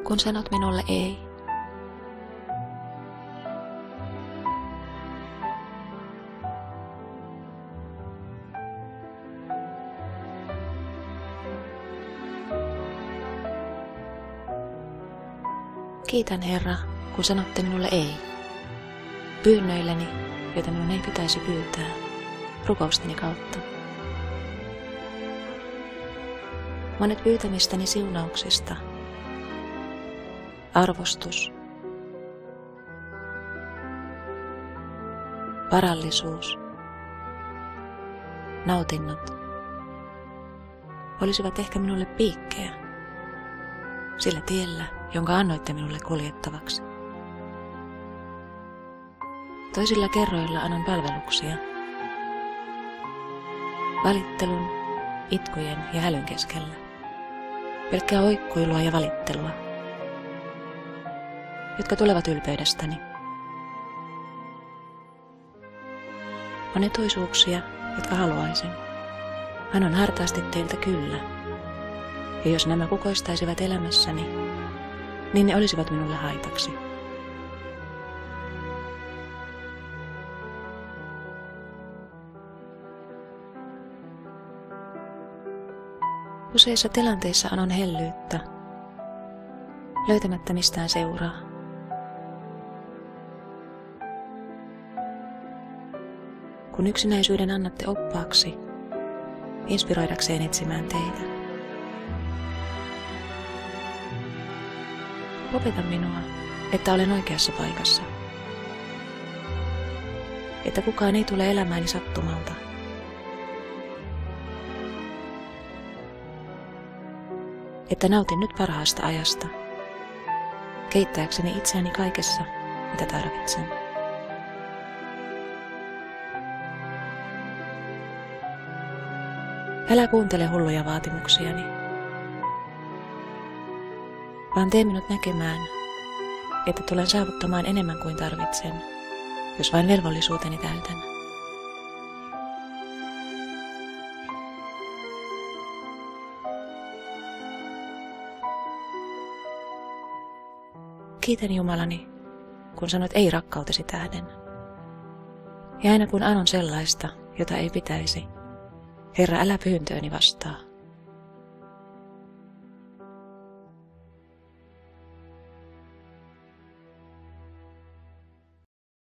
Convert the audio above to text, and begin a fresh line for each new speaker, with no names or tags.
kun sanot minulle ei. Kiitän, Herra, kun sanotte minulle ei. Pyynnöilleni, joita minun ei pitäisi pyytää, rukousteni kautta. Monet pyytämistäni siunauksista, arvostus, varallisuus, nautinnot olisivat ehkä minulle piikkejä sillä tiellä, jonka annoitte minulle kuljettavaksi. Toisilla kerroilla annan palveluksia, valittelun, itkujen ja hälyn keskellä, pelkkää oikkuilua ja valittelua, jotka tulevat ylpeydestäni. On etuisuuksia, jotka haluaisin. Annan hartaasti teiltä kyllä, ja jos nämä kukoistaisivat elämässäni, niin ne olisivat minulle haitaksi. Useissa tilanteissa anon hellyyttä, löytämättä mistään seuraa. Kun yksinäisyyden annatte oppaaksi, inspiroidakseen etsimään teitä. Opeta minua, että olen oikeassa paikassa. Että kukaan ei tule elämääni sattumalta. Että nautin nyt parhaasta ajasta, keittääkseni itseäni kaikessa, mitä tarvitsen. Älä kuuntele hulluja vaatimuksiani, vaan tee minut näkemään, että tulen saavuttamaan enemmän kuin tarvitsen, jos vain velvollisuuteni täytän. Kiitän Jumalani, kun sanot ei rakkautesi tähden. Ja aina kun anon sellaista, jota ei pitäisi, Herra, älä pyyntööni vastaa.